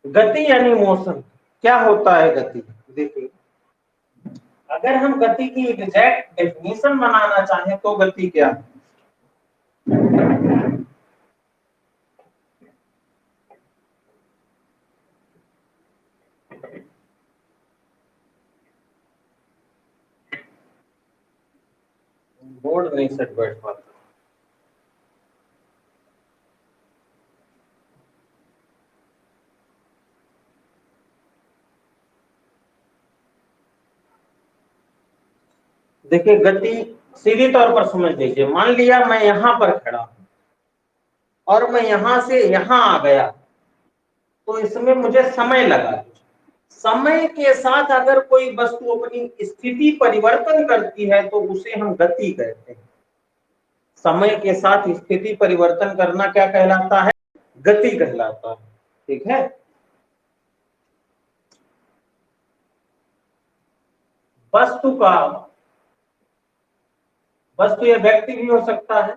गति यानी मोशन। क्या होता है गति? देखिए, अगर हम गति की एग्जैक्ट डेफिनेशन बनाना चाहें तो गति क्या है? बोर्ड नहीं सेट बैठ पाता। देखिए, गति सीधी तौर पर समझ लीजिए। मान लिया मैं यहां पर खड़ा हूं और मैं यहां से यहां आ गया, तो इसमें मुझे समय लगा। समय के साथ अगर कोई वस्तु अपनी स्थिति परिवर्तन करती है तो उसे हम गति कहते हैं। समय के साथ स्थिति परिवर्तन करना क्या कहलाता है? गति कहलाता है। ठीक है। वस्तु या व्यक्ति भी हो सकता है।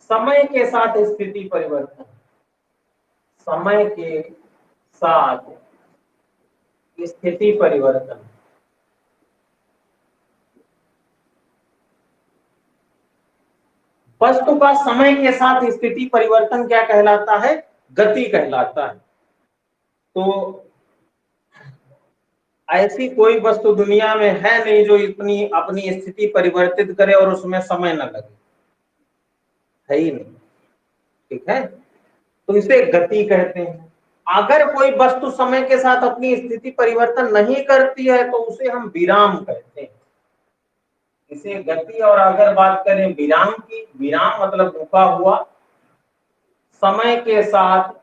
समय के साथ स्थिति परिवर्तन, समय के साथ स्थिति परिवर्तन, वस्तु का समय के साथ स्थिति परिवर्तन क्या कहलाता है? गति कहलाता है। तो ऐसी कोई वस्तु दुनिया में है नहीं जो इतनी अपनी स्थिति परिवर्तित करे और उसमें समय न लगे, है ही नहीं। ठीक है, तो इसे गति कहते हैं। अगर कोई वस्तु समय के साथ अपनी स्थिति परिवर्तन नहीं करती है तो उसे हम विराम कहते हैं। इसे गति। और अगर बात करें विराम की, विराम मतलब रुका हुआ, समय के साथ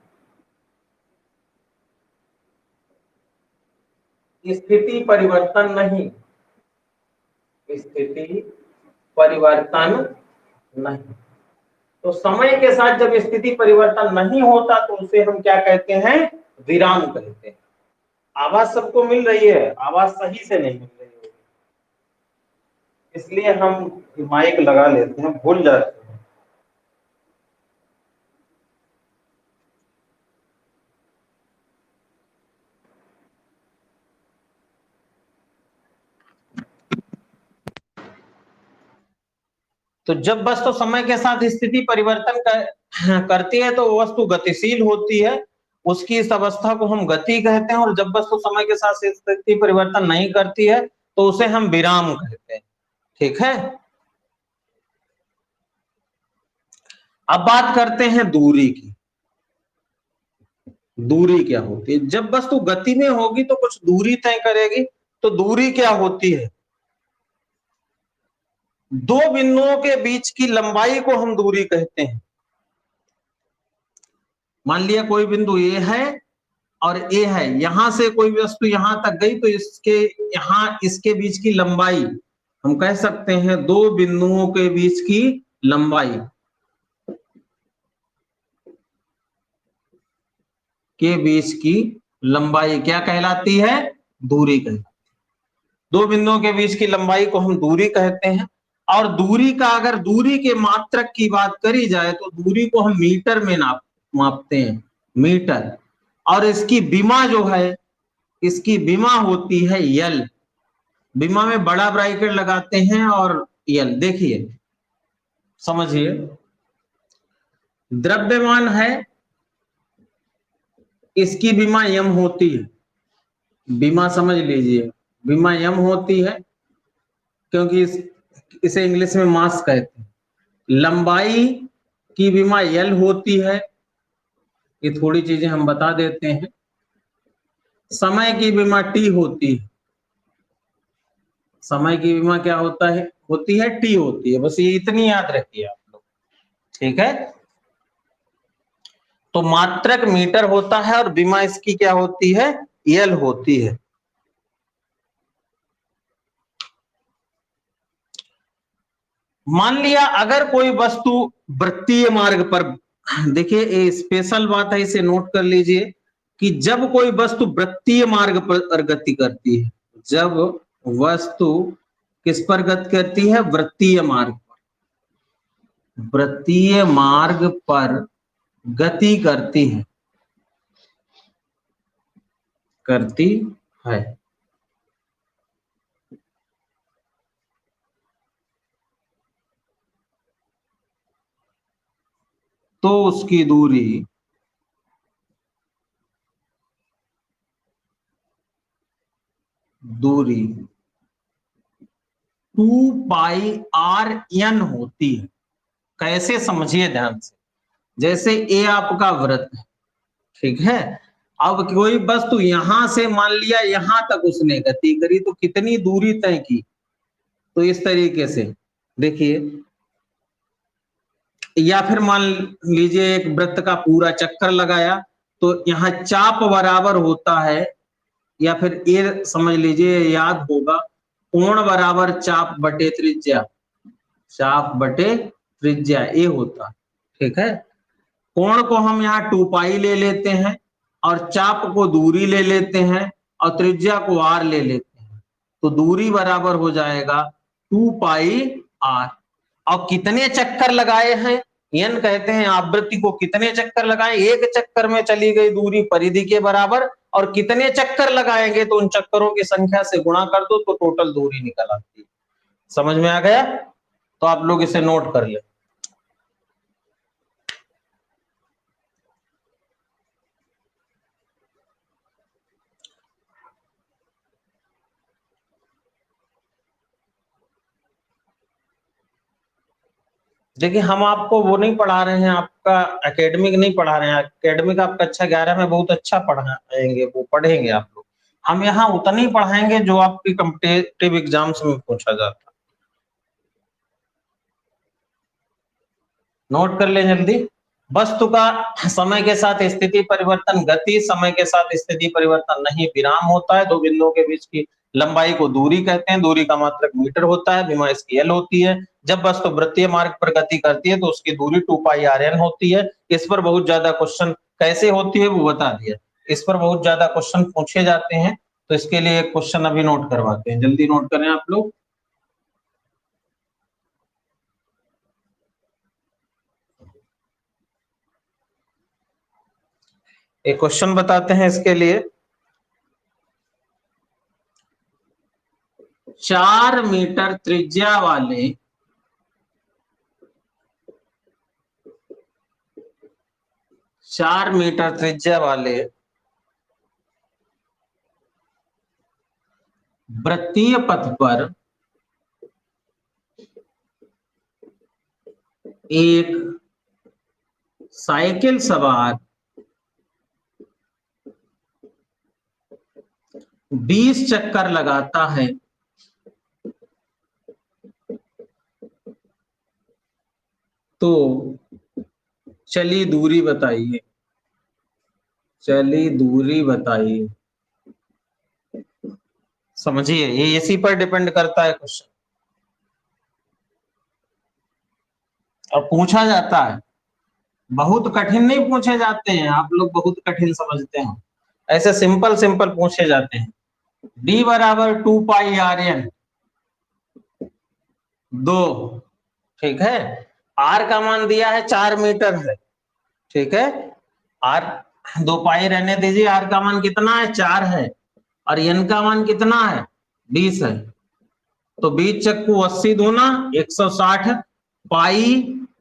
स्थिति परिवर्तन नहीं, स्थिति परिवर्तन नहीं। तो समय के साथ जब स्थिति परिवर्तन नहीं होता तो उसे हम क्या कहते हैं? विराम कहते हैं। आवाज सबको मिल रही है? आवाज सही से नहीं मिल रही है, इसलिए हम माइक लगा लेते हैं, भूल जाते हैं। तो जब वस्तु समय के साथ स्थिति परिवर्तन करती है तो वस्तु गतिशील होती है, उसकी इस अवस्था को हम गति कहते हैं। और जब वस्तु समय के साथ स्थिति परिवर्तन नहीं करती है तो उसे हम विराम कहते हैं। ठीक है। अब बात करते हैं दूरी की। दूरी क्या होती है? जब वस्तु गति में होगी तो कुछ दूरी तय करेगी, तो दूरी क्या होती है? दो बिंदुओं के बीच की लंबाई को हम दूरी कहते हैं। मान लिया कोई बिंदु ए है और ए है, यहां से कोई वस्तु यहां तक गई तो इसके बीच की लंबाई हम कह सकते हैं दो बिंदुओं के बीच की लंबाई क्या कहलाती है? दूरी कहलाती है। दो बिंदुओं के बीच की लंबाई को हम दूरी कहते हैं। और दूरी का, अगर दूरी के मात्रक की बात करी जाए तो दूरी को हम मीटर में मापते हैं, मीटर। और इसकी विमा जो है, इसकी विमा होती है यल। विमा में बड़ा ब्रैकेट लगाते हैं और यल। देखिए, समझिए, द्रव्यमान है, इसकी विमा यम होती है। विमा समझ लीजिए, विमा यम होती है क्योंकि इसे इंग्लिश में मास कहते हैं। लंबाई की विमा यल होती है, ये थोड़ी चीजें हम बता देते हैं। समय की विमा टी होती है। समय की विमा क्या होता है? होती है टी होती है। बस ये इतनी याद रखिए आप लोग। ठीक है। तो मात्रक मीटर होता है और विमा इसकी क्या होती है? यल होती है। मान लिया अगर कोई वस्तु वृत्तीय मार्ग पर, देखिए ये स्पेशल बात है, इसे नोट कर लीजिए कि जब कोई वस्तु वृत्तीय मार्ग पर गति करती है, जब वस्तु किस पर गति करती है? वृत्तीय मार्ग पर। वृत्तीय मार्ग पर गति करती है करती है। तो उसकी दूरी दूरी 2πr n होती है। कैसे, समझिए ध्यान से। जैसे ए आपका वृत्त है, ठीक है। अब कोई वस्तु यहां से मान लिया यहां तक उसने गति करी, तो कितनी दूरी तय की। तो इस तरीके से देखिए, या फिर मान लीजिए एक वृत्त का पूरा चक्कर लगाया, तो यहाँ चाप बराबर होता है, या फिर ये समझ लीजिए, याद होगा, कोण बराबर चाप बटे त्रिज्या, चाप बटे त्रिज्या ये होता है, ठीक है। कोण को हम यहाँ 2π ले लेते हैं, और चाप को दूरी ले लेते हैं, और त्रिज्या को r ले लेते हैं। तो दूरी बराबर हो जाएगा 2πr। और कितने चक्कर लगाए हैं, n कहते हैं आवृत्ति को, कितने चक्कर लगाए, एक चक्कर में चली गई दूरी परिधि के बराबर, और कितने चक्कर लगाएंगे तो उन चक्करों की संख्या से गुणा कर दो तो टोटल दूरी निकल आती है। समझ में आ गया? तो आप लोग इसे नोट कर ले। देखिए, हम आपको वो नहीं पढ़ा रहे हैं, आपका एकेडमिक नहीं पढ़ा रहे हैं। एकेडमिक आप कक्षा 11 में बहुत अच्छा पढ़ाएंगे, वो पढ़ेंगे आप लोग। हम यहाँ उतना ही पढ़ाएंगे जो आपकी कॉम्पिटिटिव एग्जाम्स में पूछा जाता। नोट कर ले जल्दी। वस्तु का समय के साथ स्थिति परिवर्तन गति, समय के साथ स्थिति परिवर्तन नहीं, विराम होता है। दो बिंदुओं के बीच की लंबाई को दूरी कहते हैं। दूरी का मात्रक मीटर होता है, विमा इसकी एल होती है। जब वस्तु वृत्तीय मार्ग पर गति करती है तो उसकी दूरी 2πrn होती है। इस पर बहुत ज्यादा क्वेश्चन कैसे होती है वो बता दिया। इस पर बहुत ज्यादा क्वेश्चन पूछे जाते हैं, तो इसके लिए एक क्वेश्चन अभी नोट करवाते हैं, जल्दी नोट करें आप लोग। एक क्वेश्चन बताते हैं इसके लिए। 4 मीटर त्रिज्या वाले 4 मीटर त्रिज्या वाले वृत्तीय पथ पर एक साइकिल सवार 20 चक्कर लगाता है, तो चली दूरी बताइए। चली दूरी बताइए। समझिए, ये इसी पर डिपेंड करता है क्वेश्चन, और पूछा जाता है। बहुत कठिन नहीं पूछे जाते हैं, आप लोग बहुत कठिन समझते हैं, ऐसे सिंपल सिंपल पूछे जाते हैं। d बराबर 2πrn 2, ठीक है। r का मान दिया है 4 मीटर है, ठीक है। r 2π रहने दीजिए, r का मान कितना है 4 है, और n का मान कितना है 20 है। तो 20 चक्कू 80 दूना 160 पाई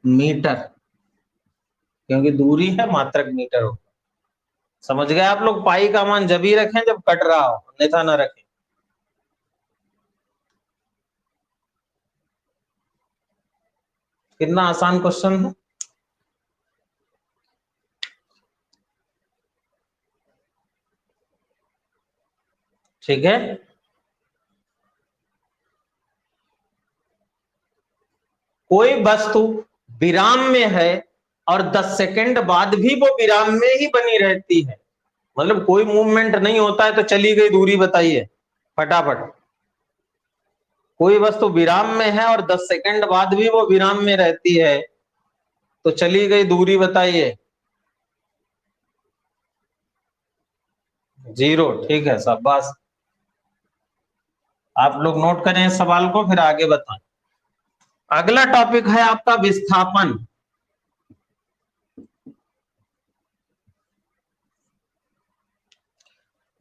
मीटर, क्योंकि दूरी है मात्रक मीटर हो। समझ गए आप लोग? पाई का मान जब ही रखें जब कट रहा हो, अन्यथा ना रखें। कितना आसान क्वेश्चन है, ठीक है। कोई वस्तु विराम में है और 10 सेकंड बाद भी वो विराम में ही बनी रहती है, मतलब कोई मूवमेंट नहीं होता है, तो चली गई दूरी बताइए फटाफट। कोई वस्तु विराम में है और 10 सेकंड बाद भी वो विराम में रहती है, तो चली गई दूरी बताइए। 0, ठीक है, शाबाश। आप लोग नोट करें इस सवाल को, फिर आगे बताएं। अगला टॉपिक है आपका विस्थापन।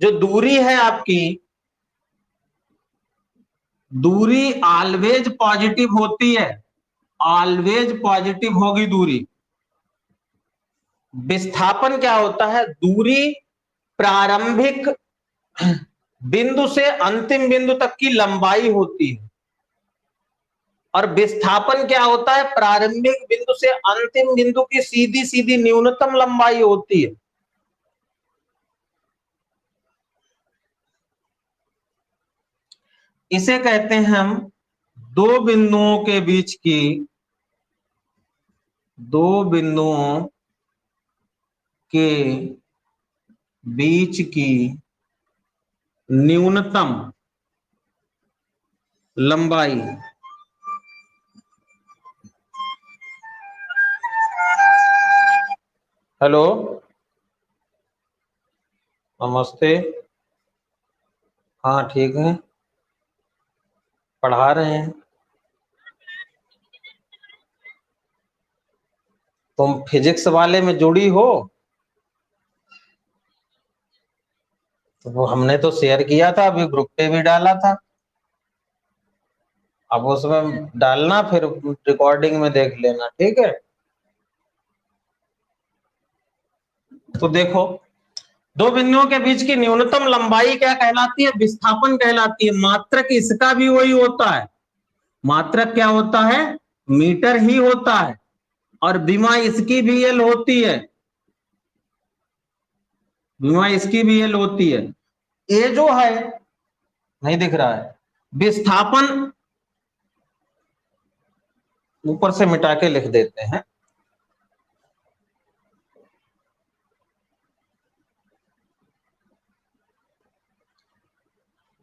जो दूरी है आपकी, दूरी ऑलवेज पॉजिटिव होती है, ऑलवेज पॉजिटिव होगी दूरी। विस्थापन क्या होता है? दूरी प्रारंभिक बिंदु से अंतिम बिंदु तक की लंबाई होती है, और विस्थापन क्या होता है? प्रारंभिक बिंदु से अंतिम बिंदु की सीधी सीधी न्यूनतम लंबाई होती है। इसे कहते हैं हम दो बिंदुओं के बीच की, दो बिंदुओं के बीच की न्यूनतम लंबाई। हेलो, नमस्ते। हाँ ठीक है, पढ़ा रहे हैं। तुम फिजिक्स वाले में जुड़ी हो? तो वो हमने तो शेयर किया था, अभी ग्रुप पे भी डाला था। अब उसमें डालना, फिर रिकॉर्डिंग में देख लेना, ठीक है? तो देखो, दो बिंदुओं के बीच की न्यूनतम लंबाई क्या कहलाती है? विस्थापन कहलाती है। मात्रक इसका भी वही होता है। मात्रक क्या होता है? मीटर ही होता है, और विमा इसकी भी एल होती है, विमा इसकी भी एल होती है। ए जो है, नहीं दिख रहा है, विस्थापन ऊपर से मिटा के लिख देते हैं।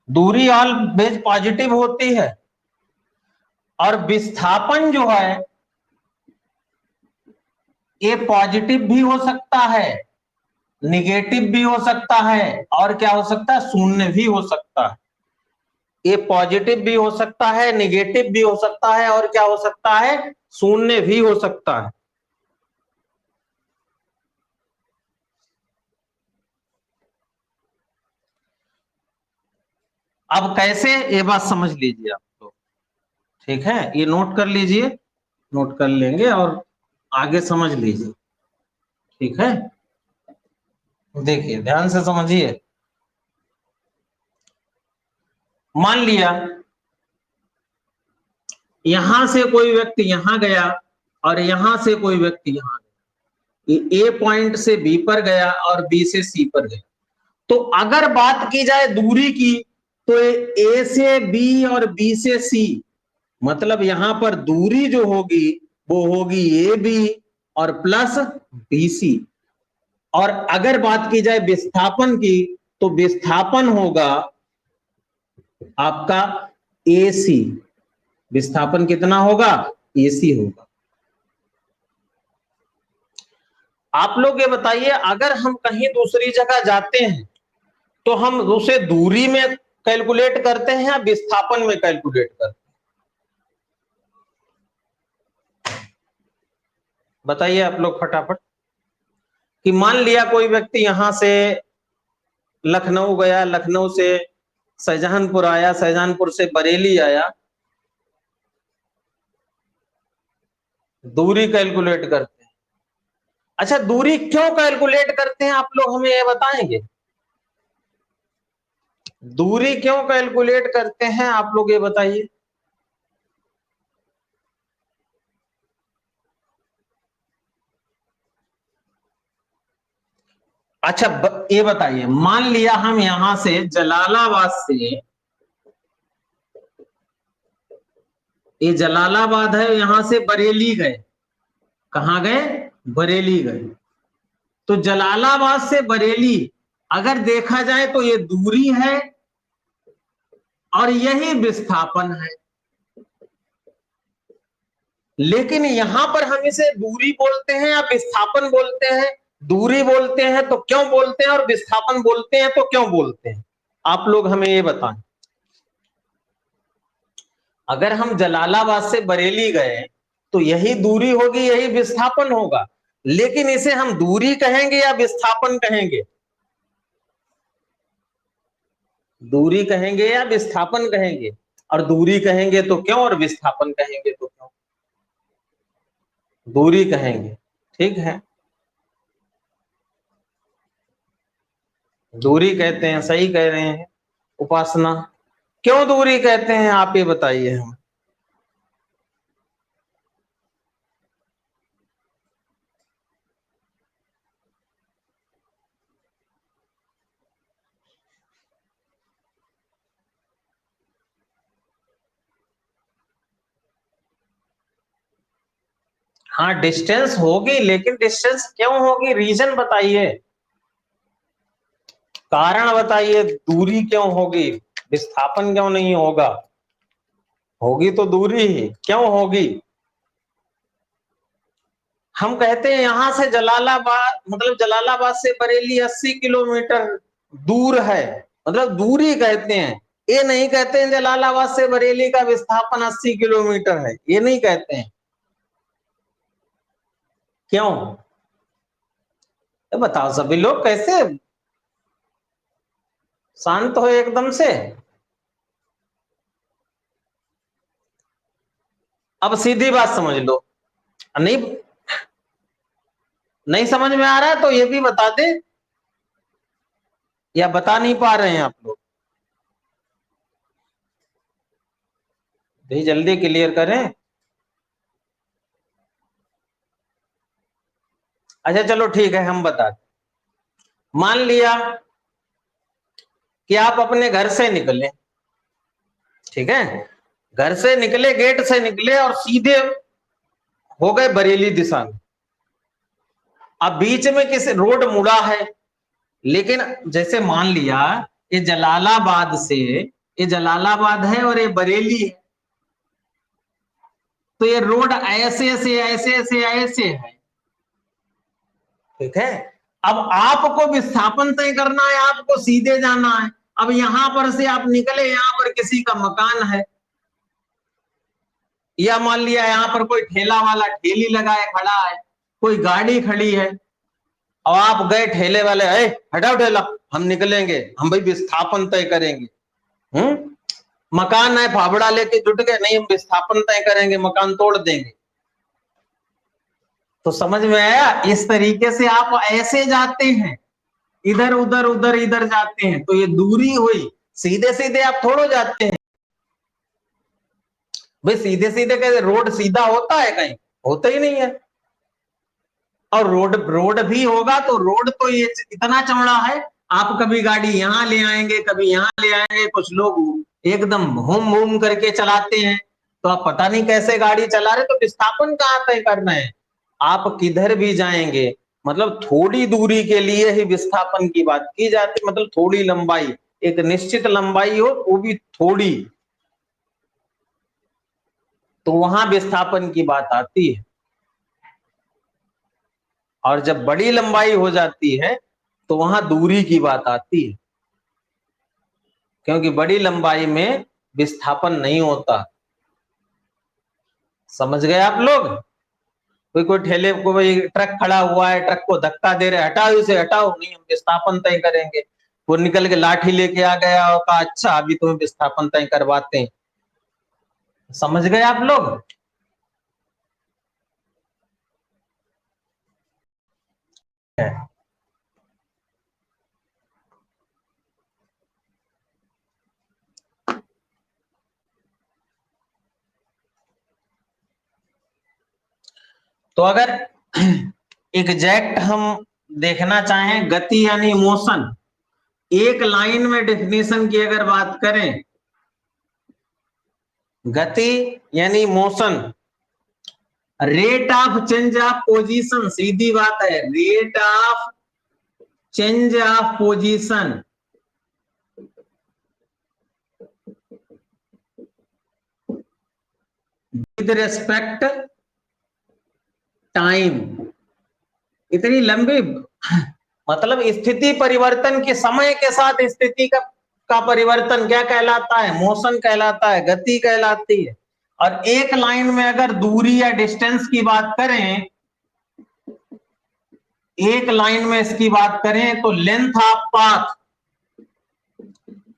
दूरी ऑलवेज पॉजिटिव होती है, और विस्थापन जो है ये पॉजिटिव भी हो सकता है, निगेटिव भी हो सकता है, और क्या हो सकता है? शून्य भी हो सकता है। ये पॉजिटिव भी हो सकता है, निगेटिव भी हो सकता है, और क्या हो सकता है? शून्य भी हो सकता है। अब कैसे, ये बात समझ लीजिए आप लोग, ठीक है? ये नोट कर लीजिए, नोट कर लेंगे और आगे समझ लीजिए, ठीक है? देखिए, ध्यान से समझिए। मान लिया यहां से कोई व्यक्ति यहां गया, और यहां से कोई व्यक्ति यहां गया, ए पॉइंट से बी पर गया और बी से सी पर गया। तो अगर बात की जाए दूरी की, तो ए से बी और बी से सी, मतलब यहां पर दूरी जो होगी वो होगी ए बी और प्लस बी सी। और अगर बात की जाए विस्थापन की, तो विस्थापन होगा आपका ए सी। विस्थापन कितना होगा? ए सी होगा। आप लोग ये बताइए, अगर हम कहीं दूसरी जगह जाते हैं तो हम उसे दूरी में कैलकुलेट करते हैं या विस्थापन में कैलकुलेट करते हैं? बताइए आप लोग फटाफट। कि मान लिया कोई व्यक्ति यहां से लखनऊ गया, लखनऊ से शाहजहांपुर आया, शाहजहांपुर से बरेली आया, दूरी कैलकुलेट करते हैं। अच्छा, दूरी क्यों कैलकुलेट करते हैं आप लोग हमें ये बताएंगे? दूरी क्यों कैलकुलेट करते हैं आप लोग ये बताइए। अच्छा, ये बताइए, मान लिया हम यहां से जलालाबाद से, ये जलालाबाद है, यहां से बरेली गए। कहां गए? बरेली गए। तो जलालाबाद से बरेली अगर देखा जाए तो ये दूरी है, और यही विस्थापन है। लेकिन यहां पर हम इसे दूरी बोलते हैं या विस्थापन बोलते हैं? दूरी बोलते हैं तो क्यों बोलते हैं, और विस्थापन बोलते हैं तो क्यों बोलते हैं? आप लोग हमें ये बताएं। अगर हम जलालाबाद से बरेली गए तो यही दूरी होगी, यही विस्थापन होगा, लेकिन इसे हम दूरी कहेंगे या विस्थापन कहेंगे? दूरी कहेंगे या विस्थापन कहेंगे? और दूरी कहेंगे तो क्यों, और विस्थापन कहेंगे तो क्यों? दूरी कहेंगे, ठीक है, दूरी कहते हैं, सही कह रहे हैं उपासना। क्यों दूरी कहते हैं आप ये बताइए हम। हाँ डिस्टेंस होगी, लेकिन डिस्टेंस क्यों होगी, रीजन बताइए, कारण बताइए, दूरी क्यों होगी, विस्थापन क्यों नहीं होगा? होगी तो दूरी ही, क्यों होगी? हम कहते हैं यहां से जलालाबाद, मतलब जलालाबाद से बरेली 80 किलोमीटर दूर है, मतलब दूरी कहते हैं। ये नहीं कहते हैं जलालाबाद से बरेली का विस्थापन 80 किलोमीटर है, ये नहीं कहते हैं। क्यों? तो बताओ सभी लोग कैसे शांत हो एकदम से। अब सीधी बात समझ लो, नहीं नहीं समझ में आ रहा है तो ये भी बता दे, या बता नहीं पा रहे हैं आप लोग? जल्दी क्लियर करें। अच्छा चलो ठीक है, हम बताते। मान लिया कि आप अपने घर से निकले, ठीक है, घर से निकले, गेट से निकले और सीधे हो गए बरेली दिशा में। अब बीच में किसी रोड मुड़ा है, लेकिन जैसे मान लिया ये जलालाबाद से, ये जलालाबाद है और ये बरेली है, तो ये रोड ऐसे से ऐसे से ऐसे है, ठीक है। अब आपको विस्थापन तय करना है, आपको सीधे जाना है। अब यहां पर से आप निकले, यहां पर किसी का मकान है, या मान लिया यहां पर कोई ठेला वाला ठेली लगाए खड़ा है, कोई गाड़ी खड़ी है, और आप गए ठेले वाले, हटाओ ठेला, हम निकलेंगे, हम भाई विस्थापन तय करेंगे। मकान है, फावड़ा लेके जुट गए, नहीं हम विस्थापन तय करेंगे, मकान तोड़ देंगे। तो समझ में आया, इस तरीके से आप ऐसे जाते हैं, इधर उधर उधर इधर जाते हैं, तो ये दूरी हुई। सीधे सीधे आप थोड़ो जाते हैं भाई, सीधे सीधे कैसे, रोड सीधा होता है कहीं? होता ही नहीं है। और रोड रोड भी होगा तो रोड तो ये इतना चौड़ा है, आप कभी गाड़ी यहाँ ले आएंगे, कभी यहाँ ले आएंगे, कुछ लोग एकदम घूम घूम करके चलाते हैं, तो आप पता नहीं कैसे गाड़ी चला रहे, तो विस्थापन कहाँ तय करना है? आप किधर भी जाएंगे, मतलब थोड़ी दूरी के लिए ही विस्थापन की बात की जाती, मतलब थोड़ी लंबाई, एक निश्चित लंबाई हो, वो भी थोड़ी, तो वहां विस्थापन की बात आती है। और जब बड़ी लंबाई हो जाती है तो वहां दूरी की बात आती है, क्योंकि बड़ी लंबाई में विस्थापन नहीं होता। समझ गए आप लोग? कोई कोई ठेले को, भाई ट्रक खड़ा हुआ है, ट्रक को धक्का दे रहे, हटाओ इसे, हटाओ, नहीं हम विस्थापन तय करेंगे। वो निकल के लाठी लेके आ गया और कहा अच्छा अभी तुम्हें विस्थापन तय करवाते हैं। समझ गए आप लोग? तो अगर एग्जैक्ट हम देखना चाहें गति यानी मोशन, एक लाइन में डेफिनेशन की अगर बात करें, गति यानी motion, rate of change of position, सीधी बात है, rate of change of position with respect time. इतनी लंबी, मतलब स्थिति परिवर्तन के समय के साथ स्थिति का परिवर्तन क्या कहलाता है? मोशन कहलाता है, गति कहलाती है। और एक लाइन में अगर दूरी या डिस्टेंस की बात करें, एक लाइन में इसकी बात करें तो length of path,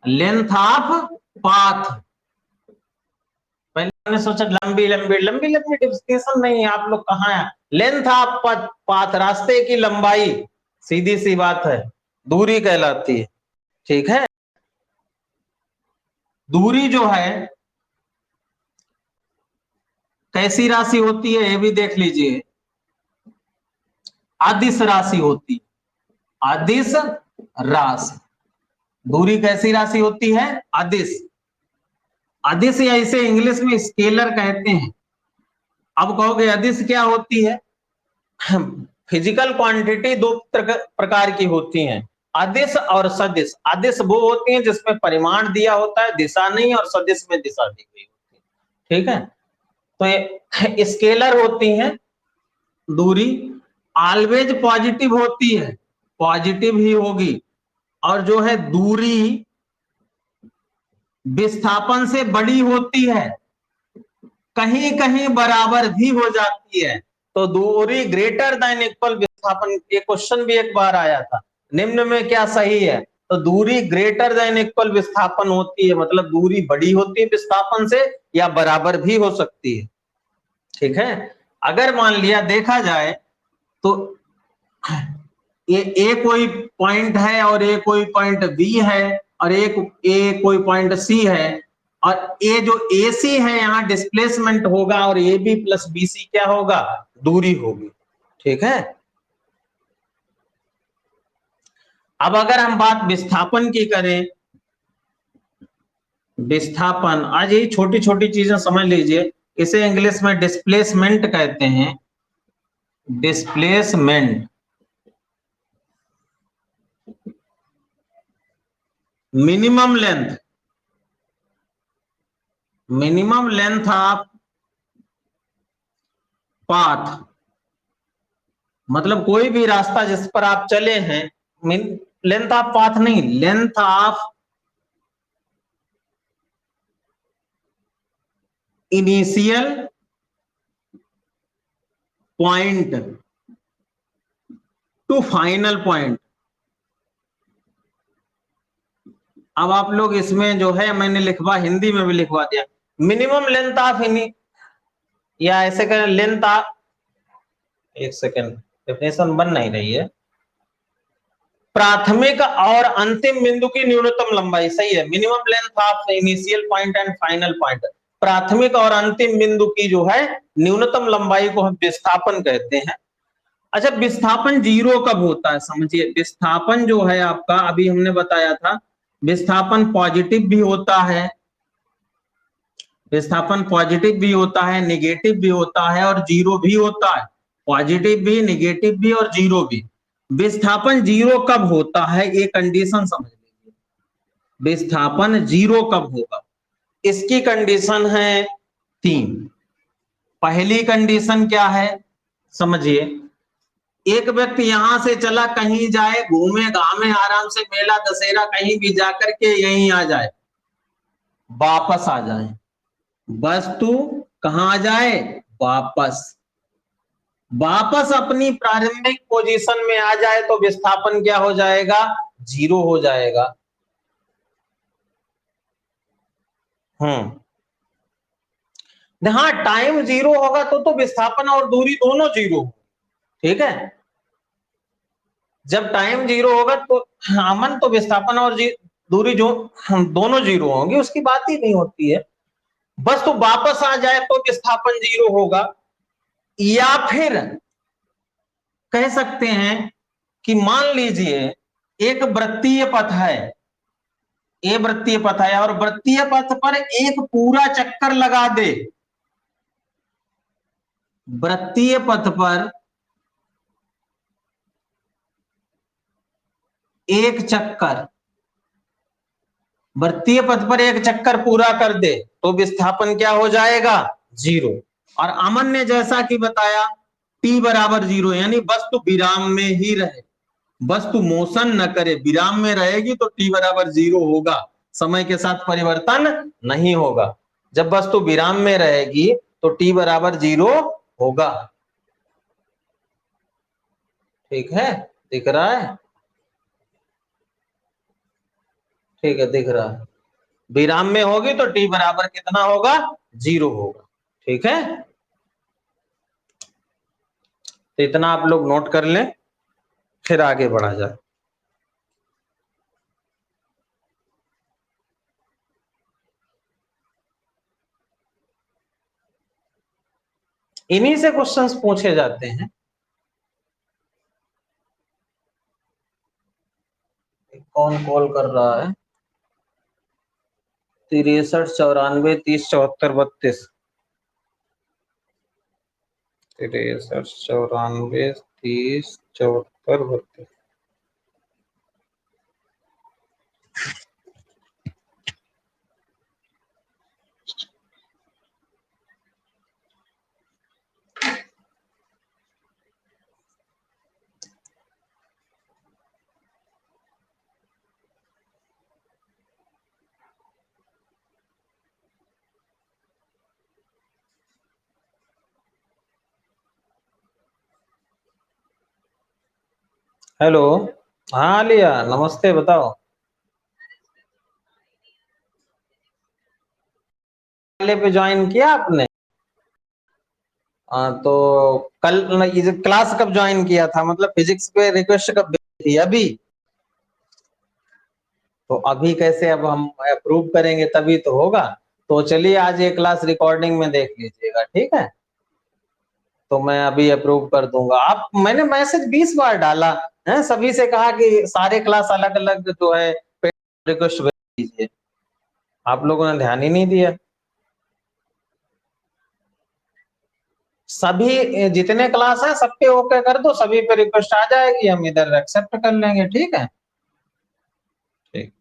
length of path. पहले मैंने सोचा लंबी लंबी लंबी लंबी डिस्टेंस नहीं है, आप लोग कहाँ है। लेंथ ऑफ पाथ, रास्ते की लंबाई, सीधी सी बात है, दूरी कहलाती है। ठीक है, दूरी जो है कैसी राशि होती है ये भी देख लीजिए, अदिश राशि होती है, अदिश राशि। दूरी कैसी राशि होती है, अदिश। अदिश या इसे इंग्लिश में स्केलर कहते हैं। अब कहोगे अदिश क्या होती है। फिजिकल क्वांटिटी दो प्रकार की होती हैं, अदिश और सदिश। अदिश वो होती हैं जिसमें परिमाण दिया होता है, दिशा नहीं, और सदिश में दिशा दी गई होती है। ठीक है, तो ये स्केलर होती हैं दूरी, ऑलवेज पॉजिटिव होती है, पॉजिटिव ही होगी। और जो है दूरी विस्थापन से बड़ी होती है, कहीं कहीं बराबर भी हो जाती है। तो दूरी ग्रेटर देन इक्वल विस्थापन, ये क्वेश्चन भी एक बार आया था, निम्न में क्या सही है। तो दूरी ग्रेटर देन इक्वल विस्थापन होती है, मतलब दूरी बड़ी होती है विस्थापन से, या बराबर भी हो सकती है। ठीक है, अगर मान लिया देखा जाए तो ये कोई पॉइंट है और ये कोई पॉइंट बी है, और एक ए कोई पॉइंट सी है, और ये जो ए सी है यहाँ डिस्प्लेसमेंट होगा, और A B plus B C क्या होगा, दूरी होगी। ठीक है, अब अगर हम बात विस्थापन की करें, विस्थापन, आज ये छोटी छोटी चीजें समझ लीजिए, इसे इंग्लिश में डिस्प्लेसमेंट कहते हैं, displacement. Minimum length of path, मतलब कोई भी रास्ता जिस पर आप चले हैं, लेंथ ऑफ पाथ नहीं, length of initial point two final point. अब आप लोग इसमें जो है मैंने लिखवा, हिंदी में भी लिखवा दिया, मिनिमम लेंथ ऑफ या ऐसे करें लेंथ ऑफ, एक सेकेंड डेफिनेशन बन नहीं रही है, प्राथमिक और अंतिम बिंदु की न्यूनतम लंबाई, सही है, minimum length of initial point and final point. प्राथमिक और अंतिम बिंदु की जो है न्यूनतम लंबाई को हम विस्थापन कहते हैं। अच्छा, विस्थापन जीरो कब होता है, समझिए, विस्थापन जो है आपका, अभी हमने बताया था, विस्थापन पॉजिटिव भी होता है, विस्थापन पॉजिटिव भी होता है, निगेटिव भी होता है, और जीरो भी होता है। पॉजिटिव भी, निगेटिव भी, और जीरो भी। विस्थापन जीरो कब होता है, ये कंडीशन समझ लीजिए, विस्थापन जीरो कब होगा। इसकी कंडीशन है 3। पहली कंडीशन क्या है, समझिए, एक व्यक्ति यहां से चला, कहीं जाए, घूमे घामे आराम से, मेला दशहरा कहीं भी जाकर के यहीं आ जाए, वापस आ जाए, वस्तु कहां आ जाए, वापस वापस अपनी प्रारंभिक पोजीशन में आ जाए, तो विस्थापन क्या हो जाएगा, जीरो हो जाएगा। हाँ, टाइम जीरो होगा तो विस्थापन और दूरी दोनों जीरो। ठीक है, जब टाइम जीरो होगा तो अमन, तो विस्थापन और दूरी जो दोनों जीरो होंगी, उसकी बात ही नहीं होती है। बस तो वापस आ जाए तो विस्थापन जीरो होगा। या फिर कह सकते हैं कि मान लीजिए एक वृत्तीय पथ है, ये वृत्तीय पथ है, और वृत्तीय पथ पर एक पूरा चक्कर लगा दे, वृत्तीय पथ पर एक चक्कर, वृत्तीय पथ पर एक चक्कर पूरा कर दे, तो विस्थापन क्या हो जाएगा, जीरो। और अमन ने जैसा कि बताया t बराबर जीरो, यानी वस्तु विराम में ही रहे, वस्तु मोशन न करे, विराम में रहेगी तो t बराबर जीरो होगा, समय के साथ परिवर्तन नहीं होगा। जब वस्तु विराम में रहेगी तो t बराबर जीरो होगा। ठीक है, दिख रहा है। ठीक है, दिख रहा है। विराम में होगी तो t बराबर कितना होगा, 0 होगा। ठीक है, तो इतना आप लोग नोट कर लें, फिर आगे बढ़ा जाए। इन्हीं से क्वेश्चंस पूछे जाते हैं। कौन कॉल कर रहा है? 63 94 30 74 32। 63 94 30 74 32। हेलो, हाँ लिया, नमस्ते, बताओ। वाले पे ज्वाइन किया आपने? तो कल क्लास कब ज्वाइन किया था, मतलब फिजिक्स पे रिक्वेस्ट कब भेजी थी? अभी? तो अभी कैसे, अब हम अप्रूव करेंगे तभी तो होगा। तो चलिए आज ये क्लास रिकॉर्डिंग में देख लीजिएगा, ठीक है? तो मैं अभी अप्रूव कर दूंगा। आप, मैंने मैसेज 20 बार डाला है, सभी से कहा कि सारे क्लास अलग अलग जो है रिक्वेस्ट भेज दीजिए, आप लोगों ने ध्यान ही नहीं दिया। सभी जितने क्लास हैं सब पे ओके कर दो, सभी पे रिक्वेस्ट आ जाएगी, हम इधर एक्सेप्ट कर लेंगे। ठीक है, ठीक।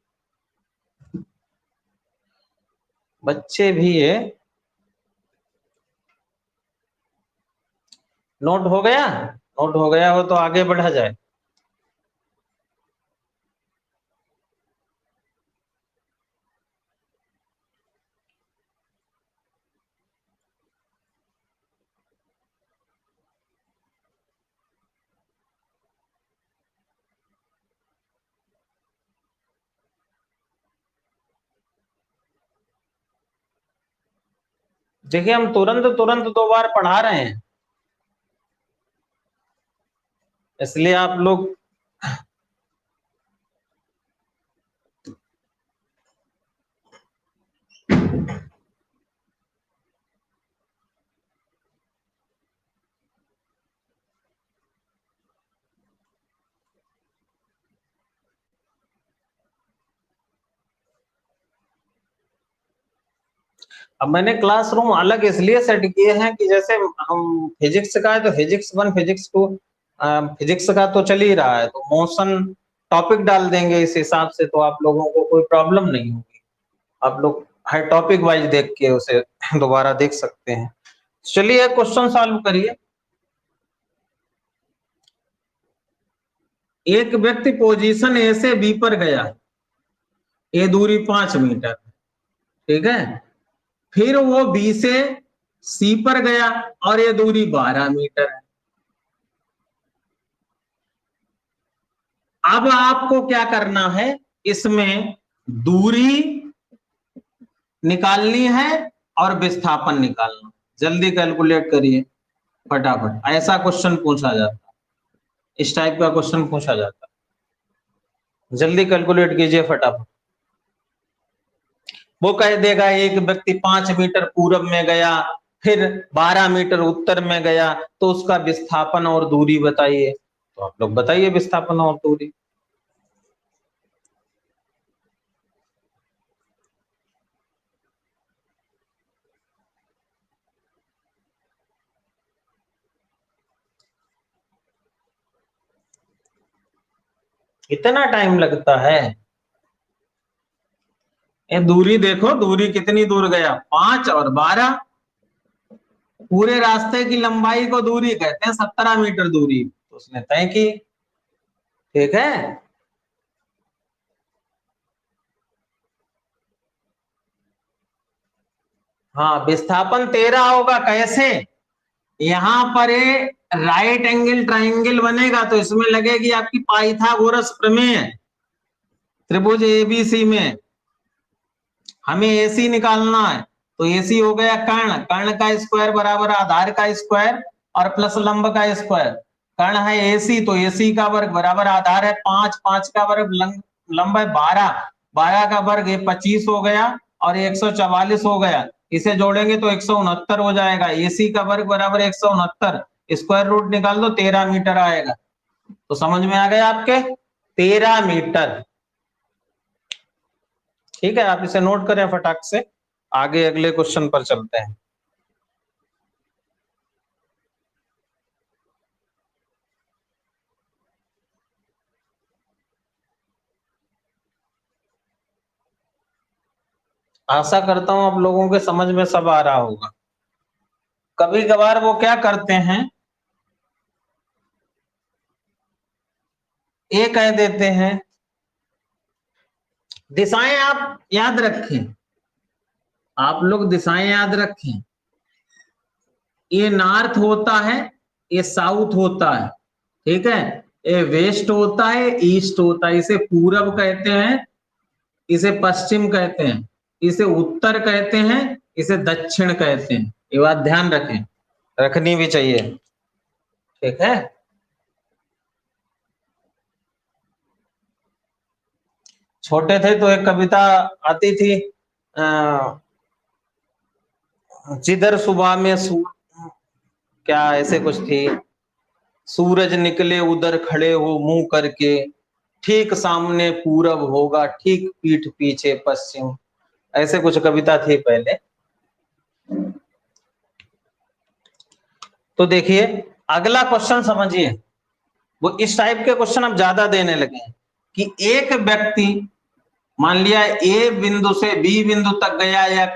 बच्चे भी है, नोट हो गया? नोट हो गया हो तो आगे बढ़ा जाए। देखिए, हम तुरंत तुरंत 2 बार पढ़ा रहे हैं, इसलिए आप लोग अब मैंने क्लासरूम अलग इसलिए सेट किए हैं कि जैसे हम फिजिक्स का है तो फिजिक्स 1 फिजिक्स 2 फिजिक्स का तो चल ही रहा है, तो मोशन टॉपिक डाल देंगे इस हिसाब से, तो आप लोगों को कोई प्रॉब्लम नहीं होगी। आप लोग हर टॉपिक वाइज देख के उसे दोबारा देख सकते हैं। चलिए क्वेश्चन सॉल्व करिए। एक व्यक्ति पोजीशन ए से बी पर गया, ये दूरी 5 मीटर, ठीक है। फिर वो बी से सी पर गया और ये दूरी 12 मीटर है। अब आपको क्या करना है, इसमें दूरी निकालनी है और विस्थापन निकालना। जल्दी कैलकुलेट करिए फटाफट, ऐसा क्वेश्चन पूछा जाता, इस टाइप का क्वेश्चन पूछा जाता। जल्दी कैलकुलेट कीजिए फटाफट। वो कह देगा एक व्यक्ति 5 मीटर पूरब में गया, फिर 12 मीटर उत्तर में गया, तो उसका विस्थापन और दूरी बताइए। तो आप लोग बताइए विस्थापन और दूरी। इतना टाइम लगता है? ये दूरी देखो, दूरी कितनी दूर गया, 5 और 12। पूरे रास्ते की लंबाई को दूरी कहते हैं, 17 मीटर दूरी तो उसने तय की। ठीक है, हाँ विस्थापन 13 होगा। कैसे? यहां पर राइट एंगल ट्राइंगल बनेगा तो इसमें लगेगी आपकी पाइथागोरस प्रमेय। त्रिभुज एबीसी में हमें एसी निकालना है, तो एसी हो गया कर्ण, कर्ण का स्क्वायर बराबर आधार का स्क्वायर और प्लस लंब का स्क्वायर। कर्ण है एसी, तो एसी का वर्ग बराबर आधार है 5, 5 का वर्ग लंब है 12, 12 का वर्ग ये 25 हो गया और 144 हो गया। इसे जोड़ेंगे तो 169 हो जाएगा। एसी का वर्ग बराबर 169, स्क्वायर रूट निकाल दो 13 मीटर आएगा। तो समझ में आ गया आपके 13 मीटर। ठीक है, आप इसे नोट करें फटाक से, आगे अगले क्वेश्चन पर चलते हैं। आशा करता हूं आप लोगों के समझ में सब आ रहा होगा। कभी कभार वो क्या करते हैं, ये कह देते हैं, दिशाएं आप याद रखें, आप लोग दिशाएं याद रखें। ये नॉर्थ होता है, ये साउथ होता है, ठीक है, ये वेस्ट होता है, ईस्ट होता है। इसे पूरब कहते हैं, इसे पश्चिम कहते हैं, इसे उत्तर कहते हैं, इसे दक्षिण कहते हैं। ये बात ध्यान रखें, रखनी भी चाहिए। ठीक है, छोटे थे तो एक कविता आती थी, जिधर सुबह में क्या ऐसे कुछ थी, सूरज निकले उधर खड़े हो मुंह करके, ठीक सामने पूरब होगा, ठीक पीठ पीछे पश्चिम। ऐसे कुछ कविता थी पहले। तो देखिए अगला क्वेश्चन समझिए, वो इस टाइप के क्वेश्चन अब ज्यादा देने लगे हैं कि एक व्यक्ति मान लिया ए बिंदु से बी बिंदु तक गया, या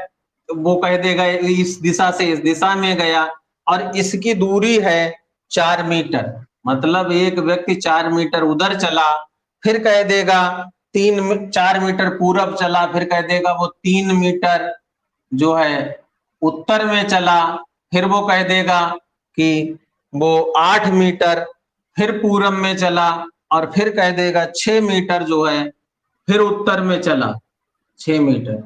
वो कह देगा इस दिशा से इस दिशा में गया और इसकी दूरी है 4 मीटर, मतलब एक व्यक्ति 4 मीटर उधर चला, फिर कह देगा 4 मीटर पूरब चला, फिर कह देगा वो 3 मीटर जो है उत्तर में चला, फिर वो कह देगा कि वो 8 मीटर फिर पूरब में चला, और फिर कह देगा 6 मीटर जो है फिर उत्तर में चला 6 मीटर।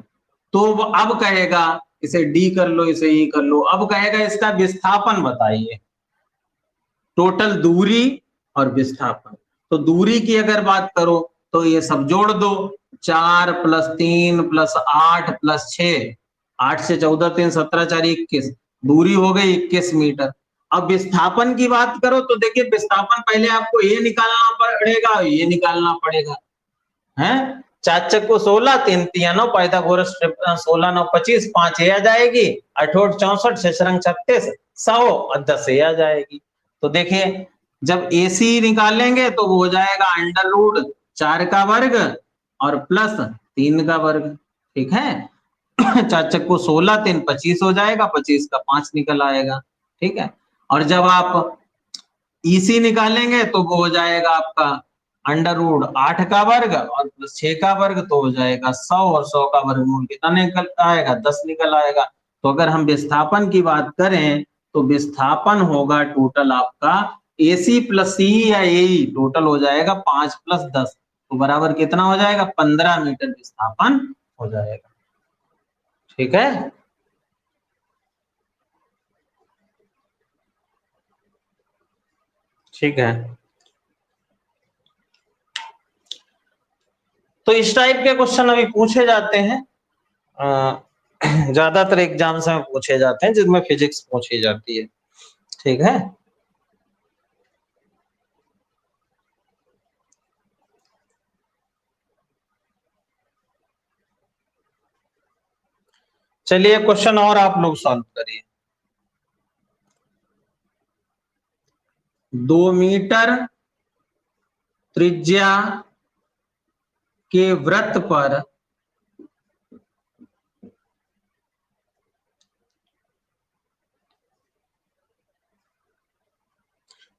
तो वो अब कहेगा, इसे डी कर लो, इसे ई कर लो, अब कहेगा इसका विस्थापन बताइए, टोटल दूरी और विस्थापन। तो दूरी की अगर बात करो तो ये सब जोड़ दो, 4 + 3 + 8 + 6, 8 से 14 3 17 4 21, दूरी हो गई 21 मीटर। अब विस्थापन की बात करो तो देखिए विस्थापन पहले आपको ये निकालना पड़ेगा, ये निकालना पड़ेगा, है 4 चक्को 16, 3 तिया 9, पाइथागोरस 16 9 25, 5 ये आ जाएगी, 8 8 64, 6 रंग 36, 100 और 10 ये आ जाएगी। तो देखिए जब AC निकालेंगे तो वो हो जाएगा √4 का वर्ग और प्लस 3 का वर्ग। ठीक है 4 चक्को 16, 3 25 हो जाएगा, 25 का 5 निकल आएगा। ठीक है, और जब आप EC निकालेंगे तो वो हो जाएगा आपका √8 का वर्ग और प्लस 6 का वर्ग, तो हो जाएगा 100, और 100 का वर्गमूल कितना निकल आएगा, 10 निकल आएगा। तो अगर हम विस्थापन की बात करें तो विस्थापन होगा टोटल आपका AC + CE या AE टोटल हो जाएगा 5 + 10, तो बराबर कितना हो जाएगा, 15 मीटर विस्थापन हो जाएगा। ठीक है, ठीक है। तो इस टाइप के क्वेश्चन अभी पूछे जाते हैं, ज्यादातर एग्जाम्स में पूछे जाते हैं जिसमें फिजिक्स पूछी जाती है। ठीक है, चलिए क्वेश्चन और आप लोग सॉल्व करिए। 2 मीटर त्रिज्या के वृत्त पर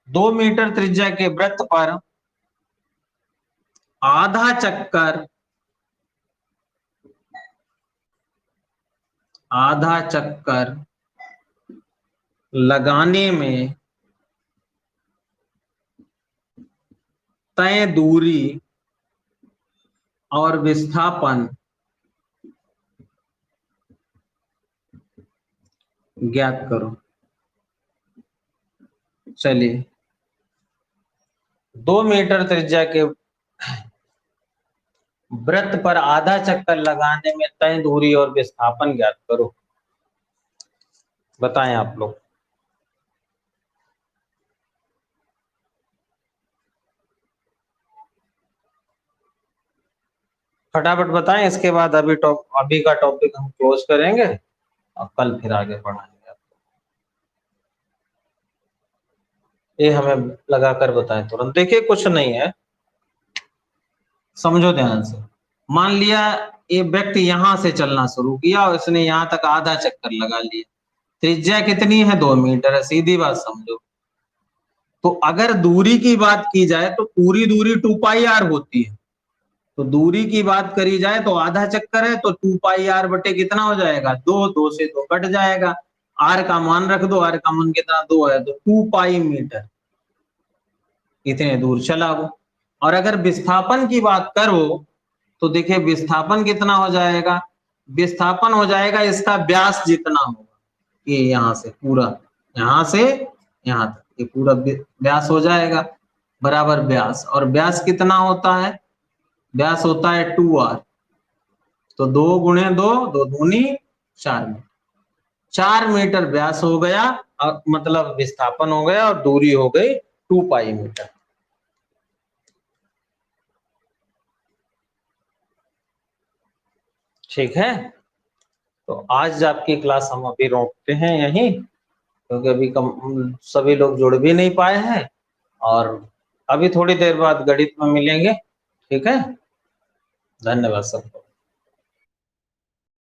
2 मीटर त्रिज्या के वृत्त पर आधा चक्कर लगाने में तय दूरी और विस्थापन ज्ञात करो। चलिए 2 मीटर त्रिज्या के वृत्त पर आधा चक्कर लगाने में तय दूरी और विस्थापन ज्ञात करो। बताएं आप लोग। फटाफट बताएं, इसके बाद अभी का टॉपिक हम क्लोज करेंगे और कल फिर आगे बढ़ाएंगे। ये हमें लगाकर बताएं तुरंत। देखिए कुछ नहीं है, समझो ध्यान से। मान लिया ये व्यक्ति यहां से चलना शुरू किया और इसने यहां तक आधा चक्कर लगा लिया। त्रिज्या कितनी है? 2 मीटर है, सीधी बात समझो। तो अगर दूरी की बात की जाए तो पूरी दूरी 2 पाई आर होती है। तो दूरी की बात करी जाए तो आधा चक्कर है तो 2 पाई आर बटे कितना हो जाएगा? 2। 2 से 2 कट जाएगा। आर का मान रख दो, आर का मान कितना? 2 है, तो 2 पाई मीटर इतने दूर चला वो। और अगर विस्थापन की बात करो तो देखिए विस्थापन कितना हो जाएगा? विस्थापन हो जाएगा इसका व्यास जितना होगा, ये यहां से पूरा, यहां से यहां तक ये पूरा व्यास हो जाएगा बराबर व्यास। और व्यास कितना होता है? व्यास होता है 2r। तो 2 गुणे 2, 2 दूनी 4 मीटर। 4 मीटर व्यास हो गया और मतलब विस्थापन हो गया और दूरी हो गई 2 पाई मीटर। ठीक है, तो आज आपकी क्लास हम अभी रोकते हैं यहीं, क्योंकि अभी सभी लोग जुड़ भी नहीं पाए हैं और अभी थोड़ी देर बाद गणित में मिलेंगे। ठीक है, धन्यवाद सबको।